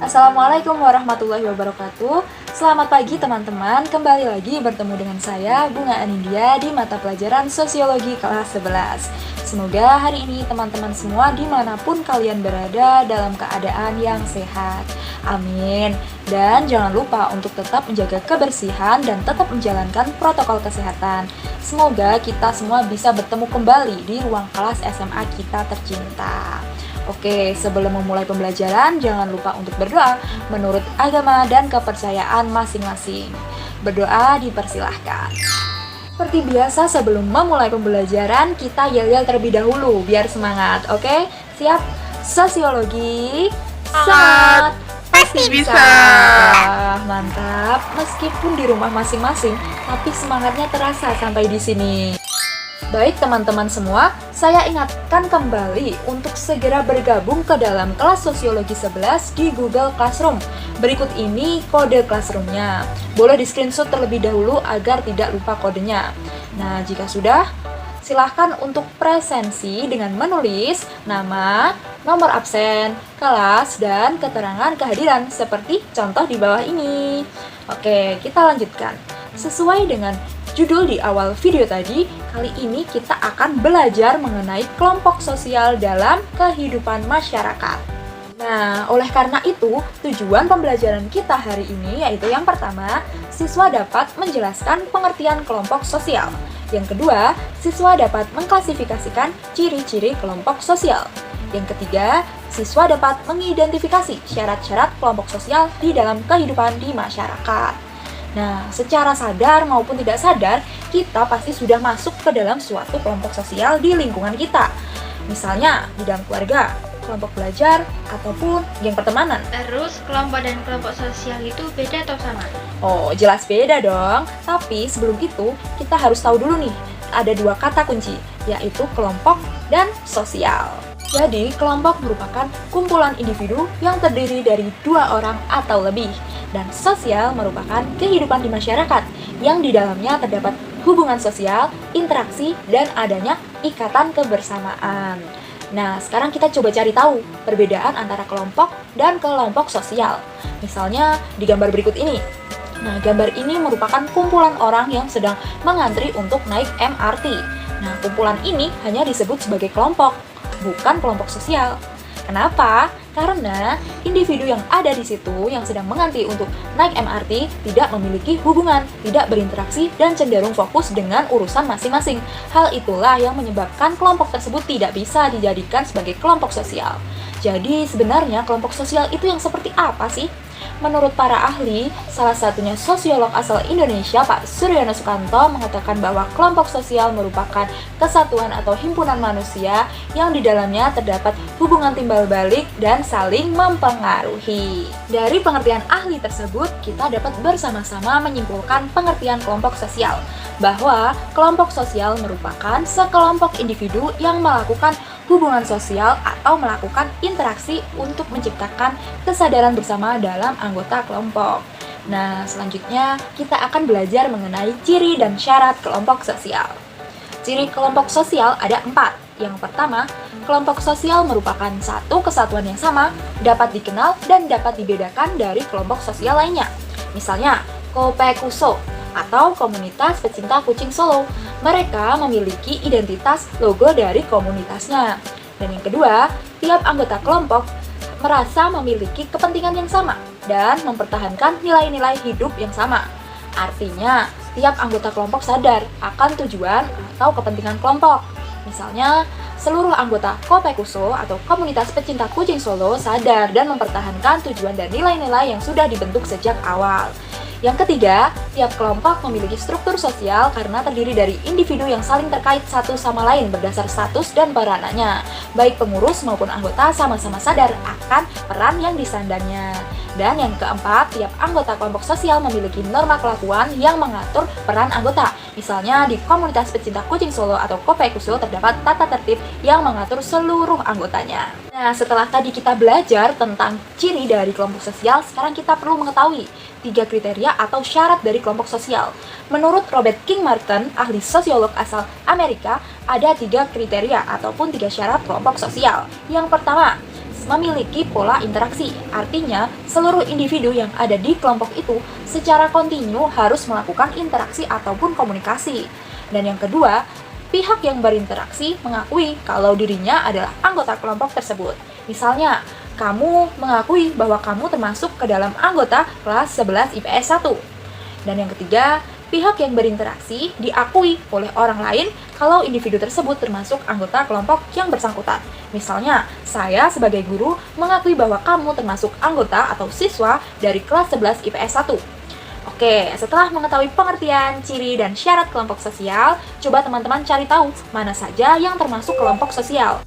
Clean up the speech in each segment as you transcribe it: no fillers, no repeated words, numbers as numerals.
Assalamualaikum warahmatullahi wabarakatuh. Selamat pagi teman-teman, kembali lagi bertemu dengan saya Bunga Anindya di mata pelajaran Sosiologi kelas 11. Semoga hari ini teman-teman semua dimanapun kalian berada dalam keadaan yang sehat. Amin. Dan jangan lupa untuk tetap menjaga kebersihan dan tetap menjalankan protokol kesehatan. Semoga kita semua bisa bertemu kembali di ruang kelas SMA kita tercinta. Oke, sebelum memulai pembelajaran, jangan lupa untuk berdoa menurut agama dan kepercayaan masing-masing. Berdoa dipersilahkan. Seperti biasa, sebelum memulai pembelajaran, kita yel-yel terlebih dahulu biar semangat. Oke, siap? Sosiologi, semangat, pasti bisa. Wah, mantap. Meskipun di rumah masing-masing, tapi semangatnya terasa sampai di sini. Baik teman-teman semua, saya ingatkan kembali untuk segera bergabung ke dalam kelas Sosiologi 11 di Google Classroom. Berikut ini kode Classroom-nya. Boleh di-screenshot terlebih dahulu agar tidak lupa kodenya. Nah, jika sudah, silahkan untuk presensi dengan menulis nama, nomor absen, kelas, dan keterangan kehadiran seperti contoh di bawah ini. Oke, kita lanjutkan. Sesuai dengan judul di awal video tadi, kali ini kita akan belajar mengenai kelompok sosial dalam kehidupan masyarakat. Nah, oleh karena itu, tujuan pembelajaran kita hari ini yaitu yang pertama, siswa dapat menjelaskan pengertian kelompok sosial. Yang kedua, siswa dapat mengklasifikasikan ciri-ciri kelompok sosial. Yang ketiga, siswa dapat mengidentifikasi syarat-syarat kelompok sosial di dalam kehidupan di masyarakat. Nah, secara sadar maupun tidak sadar, kita pasti sudah masuk ke dalam suatu kelompok sosial di lingkungan kita. Misalnya, di dalam keluarga, kelompok belajar, ataupun geng pertemanan. Terus, kelompok dan kelompok sosial itu beda atau sama? Oh, jelas beda dong. Tapi sebelum itu, kita harus tahu dulu nih, ada dua kata kunci, yaitu kelompok dan sosial. Jadi, kelompok merupakan kumpulan individu yang terdiri dari dua orang atau lebih. Dan sosial merupakan kehidupan di masyarakat yang di dalamnya terdapat hubungan sosial, interaksi, dan adanya ikatan kebersamaan. Nah, sekarang kita coba cari tahu perbedaan antara kelompok dan kelompok sosial. Misalnya di gambar berikut ini. Nah, gambar ini merupakan kumpulan orang yang sedang mengantri untuk naik MRT. Nah, kumpulan ini hanya disebut sebagai kelompok, bukan kelompok sosial. Kenapa? Karena individu yang ada di situ yang sedang mengantri untuk naik MRT tidak memiliki hubungan, tidak berinteraksi, dan cenderung fokus dengan urusan masing-masing. Hal itulah yang menyebabkan kelompok tersebut tidak bisa dijadikan sebagai kelompok sosial. Jadi sebenarnya kelompok sosial itu yang seperti apa sih? Menurut para ahli, salah satunya sosiolog asal Indonesia, Pak Suryono Sukanto, mengatakan bahwa kelompok sosial merupakan kesatuan atau himpunan manusia yang di dalamnya terdapat hubungan timbal balik dan saling mempengaruhi. Dari pengertian ahli tersebut, kita dapat bersama-sama menyimpulkan pengertian kelompok sosial, bahwa kelompok sosial merupakan sekelompok individu yang melakukan hubungan sosial atau melakukan interaksi untuk menciptakan kesadaran bersama dalam anggota kelompok. Nah, selanjutnya kita akan belajar mengenai ciri dan syarat kelompok sosial. Ciri kelompok sosial ada 4. Yang pertama, kelompok sosial merupakan satu kesatuan yang sama, dapat dikenal dan dapat dibedakan dari kelompok sosial lainnya. Misalnya, Kopekuso atau Komunitas Pecinta Kucing Solo. Mereka memiliki identitas logo dari komunitasnya. Dan yang kedua, tiap anggota kelompok merasa memiliki kepentingan yang sama dan mempertahankan nilai-nilai hidup yang sama. Artinya, tiap anggota kelompok sadar akan tujuan atau kepentingan kelompok. Misalnya, seluruh anggota Kopekuso atau Komunitas Pecinta Kucing Solo sadar dan mempertahankan tujuan dan nilai-nilai yang sudah dibentuk sejak awal. Yang ketiga, tiap kelompok memiliki struktur sosial karena terdiri dari individu yang saling terkait satu sama lain berdasar status dan peranannya. Baik pengurus maupun anggota sama-sama sadar akan peran yang disandangnya. Dan yang keempat, tiap anggota kelompok sosial memiliki norma kelakuan yang mengatur peran anggota. Misalnya di Komunitas Pecinta Kucing Solo atau Kopekuso terdapat tata tertib yang mengatur seluruh anggotanya. Nah, setelah tadi kita belajar tentang ciri dari kelompok sosial, sekarang kita perlu mengetahui 3 kriteria atau syarat dari kelompok sosial. Menurut Robert King Martin, ahli sosiolog asal Amerika, ada 3 kriteria ataupun 3 syarat kelompok sosial. Yang pertama, memiliki pola interaksi. Artinya, seluruh individu yang ada di kelompok itu secara kontinu harus melakukan interaksi ataupun komunikasi. Dan yang kedua, pihak yang berinteraksi mengakui kalau dirinya adalah anggota kelompok tersebut. Misalnya, kamu mengakui bahwa kamu termasuk ke dalam anggota kelas 11 IPS 1. Dan yang ketiga, pihak yang berinteraksi diakui oleh orang lain kalau individu tersebut termasuk anggota kelompok yang bersangkutan. Misalnya, saya sebagai guru mengakui bahwa kamu termasuk anggota atau siswa dari kelas 11 IPS 1. Oke, setelah mengetahui pengertian, ciri, dan syarat kelompok sosial, coba teman-teman cari tahu mana saja yang termasuk kelompok sosial.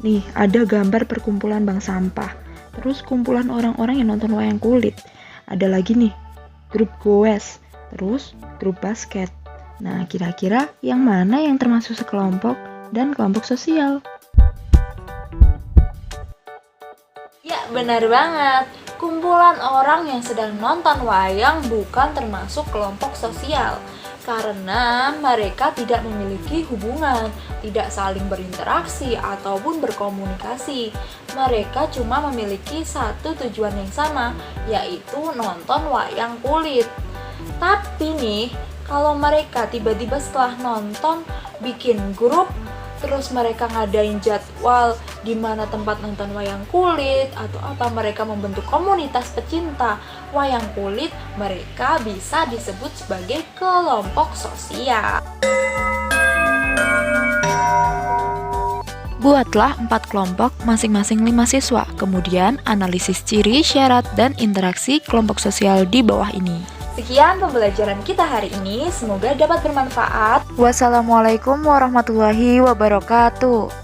Nih, ada gambar perkumpulan bank sampah, terus kumpulan orang-orang yang nonton wayang kulit. Ada lagi nih, grup goes, terus grup basket. Nah, kira-kira yang mana yang termasuk sekelompok dan kelompok sosial? Ya, benar banget. Kumpulan orang yang sedang nonton wayang bukan termasuk kelompok sosial karena mereka tidak memiliki hubungan, tidak saling berinteraksi ataupun berkomunikasi. Mereka cuma memiliki satu tujuan yang sama, yaitu nonton wayang kulit. Tapi nih, kalau mereka tiba-tiba setelah nonton bikin grup, terus mereka ngadain jadwal di mana tempat nonton wayang kulit atau mereka membentuk komunitas pecinta wayang kulit, mereka bisa disebut sebagai kelompok sosial. Buatlah 4 kelompok masing-masing 5 siswa, kemudian analisis ciri, syarat, dan interaksi kelompok sosial di bawah ini. Sekian pembelajaran kita hari ini, semoga dapat bermanfaat. Wassalamualaikum warahmatullahi wabarakatuh.